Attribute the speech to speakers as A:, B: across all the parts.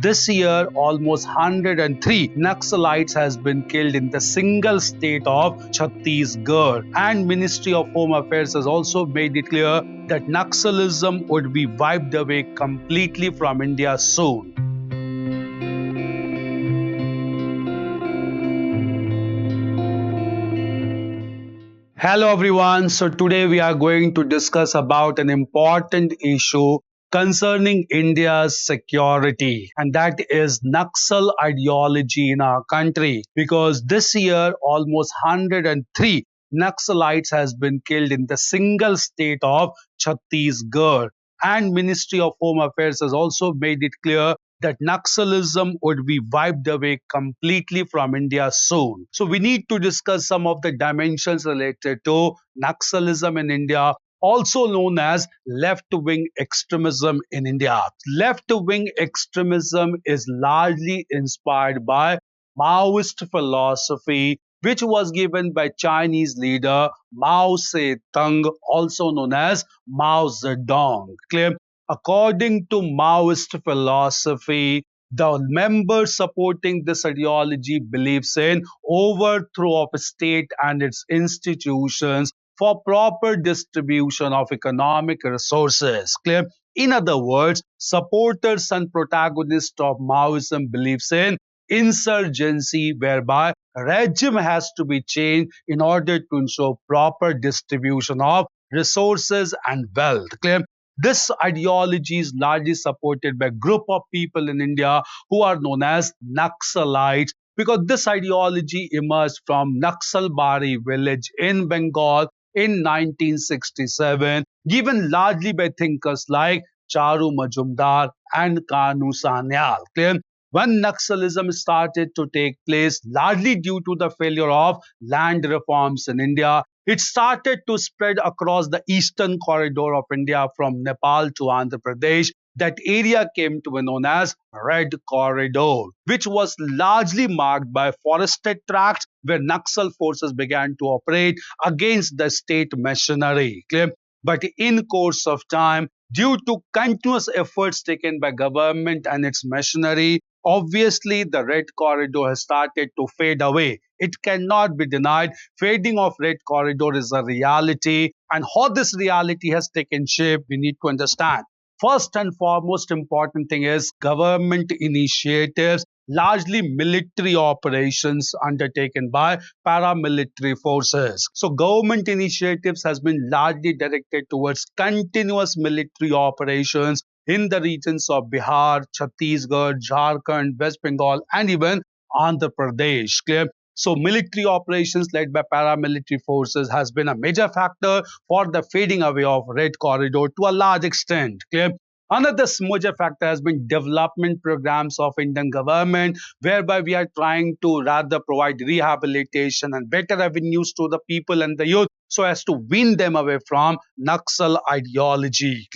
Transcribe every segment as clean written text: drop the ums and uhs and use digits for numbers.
A: This year, almost 103 Naxalites has been killed in the single state of Chhattisgarh. And Ministry of Home Affairs has also made it clear that Naxalism would be wiped away completely from India soon. Hello everyone. So today we are going to discuss about an important issue concerning India's security, and that is Naxal ideology in our country, because this year almost 103 Naxalites has been killed in the single state of Chhattisgarh, and Ministry of Home Affairs has also made it clear that Naxalism would be wiped away completely from India soon. So we need to discuss some of the dimensions related to Naxalism in India, also known as left-wing extremism in India. Left-wing extremism is largely inspired by Maoist philosophy, which was given by Chinese leader Mao Zedong, also known as Mao Zedong. According to Maoist philosophy, the members supporting this ideology believes in overthrow of a state and its institutions for proper distribution of economic resources. Clear? In other words, supporters and protagonists of Maoism believes in insurgency, whereby regime has to be changed in order to ensure proper distribution of resources and wealth. Clear? This ideology is largely supported by a group of people in India who are known as Naxalites, because this ideology emerged from Naxalbari village in Bengal in 1967, given largely by thinkers like Charu Majumdar and Kanu Sanyal. When Naxalism started to take place, largely due to the failure of land reforms in India, it started to spread across the eastern corridor of India from Nepal to Andhra Pradesh. That area came to be known as Red Corridor, which was largely marked by forested tracts where Naxal forces began to operate against the state machinery. But in course of time, due to continuous efforts taken by government and its machinery, obviously the Red Corridor has started to fade away. It cannot be denied. Fading of Red Corridor is a reality, and how this reality has taken shape, we need to understand. First and foremost important thing is government initiatives, largely military operations undertaken by paramilitary forces. So government initiatives has been largely directed towards continuous military operations in the regions of Bihar, Chhattisgarh, Jharkhand, West Bengal, and even Andhra Pradesh. So military operations led by paramilitary forces has been a major factor for the fading away of Red Corridor to a large extent. Another major factor has been development programs of Indian government, whereby we are trying to rather provide rehabilitation and better avenues to the people and the youth so as to wean them away from Naxal ideology.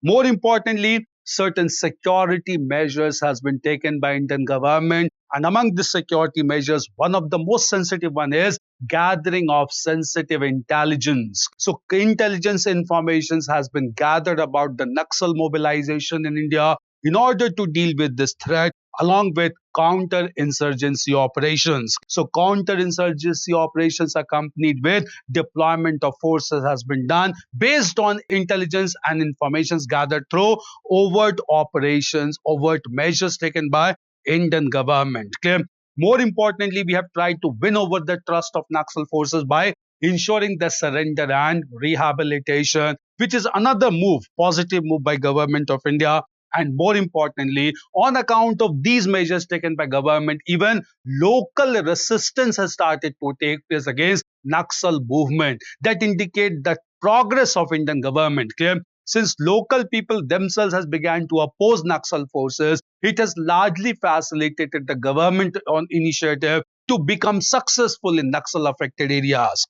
A: More importantly, certain security measures has been taken by Indian government, and among the security measures, one of the most sensitive one is gathering of sensitive intelligence. So intelligence information has been gathered about the Naxal mobilization in India in order to deal with this threat, along with counterinsurgency operations. So counterinsurgency operations accompanied with deployment of forces has been done based on intelligence and information gathered through overt operations, overt measures taken by Indian government. More importantly, we have tried to win over the trust of Naxal forces by ensuring the surrender and rehabilitation, which is another move, positive move by government of India. And more importantly, on account of these measures taken by government, even local resistance has started to take place against Naxal movement. That indicate the progress of Indian government. Since local people themselves has begun to oppose Naxal forces, it has largely facilitated the government on initiative to become successful in Naxal affected areas.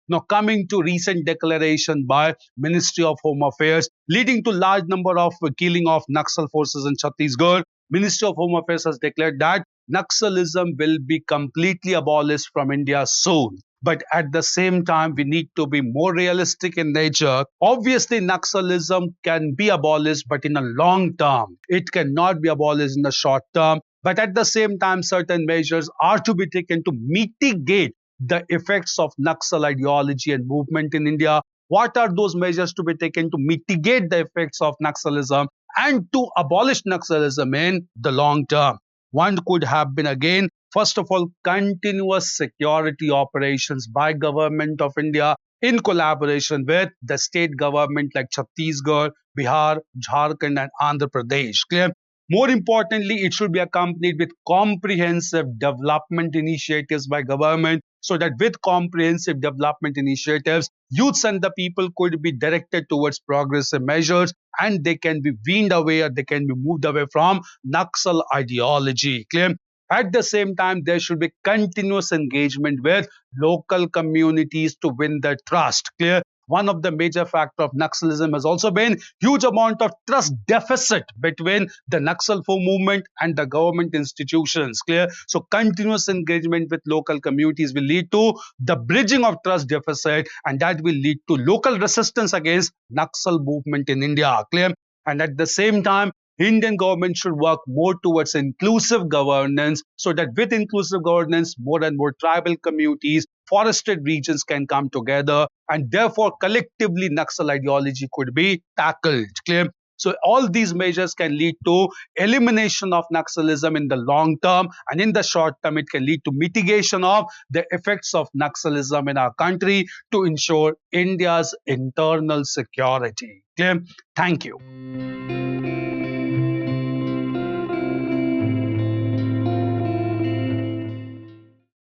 A: Now coming to recent declaration by Ministry of Home Affairs leading to large number of killing of Naxal forces in Chhattisgarh, Ministry of Home Affairs has declared that Naxalism will be completely abolished from India soon. But at the same time, we need to be more realistic in nature. Obviously, Naxalism can be abolished, but in a long term. It cannot be abolished in the short term. But at the same time, certain measures are to be taken to mitigate the effects of Naxal ideology and movement in India. What are those measures to be taken to mitigate the effects of Naxalism and to abolish Naxalism in the long term? One could have been again, first of all, continuous security operations by government of India in collaboration with the state government like Chhattisgarh, Bihar, Jharkhand and Andhra Pradesh. Clear? More importantly, it should be accompanied with comprehensive development initiatives by government so that with comprehensive development initiatives, youths and the people could be directed towards progressive measures and they can be weaned away or they can be moved away from Naxal ideology. Clear? At the same time, there should be continuous engagement with local communities to win their trust. Clear? One of the major factors of Naxalism has also been huge amount of trust deficit between the Naxal movement and the government institutions. Clear? So continuous engagement with local communities will lead to the bridging of trust deficit, and that will lead to local resistance against Naxal movement in India. Clear? And at the same time, Indian government should work more towards inclusive governance so that with inclusive governance, more and more tribal communities, forested regions can come together and therefore collectively Naxal ideology could be tackled. Clear? So all these measures can lead to elimination of Naxalism in the long term, and in the short term it can lead to mitigation of the effects of Naxalism in our country to ensure India's internal security. Clear? Thank you.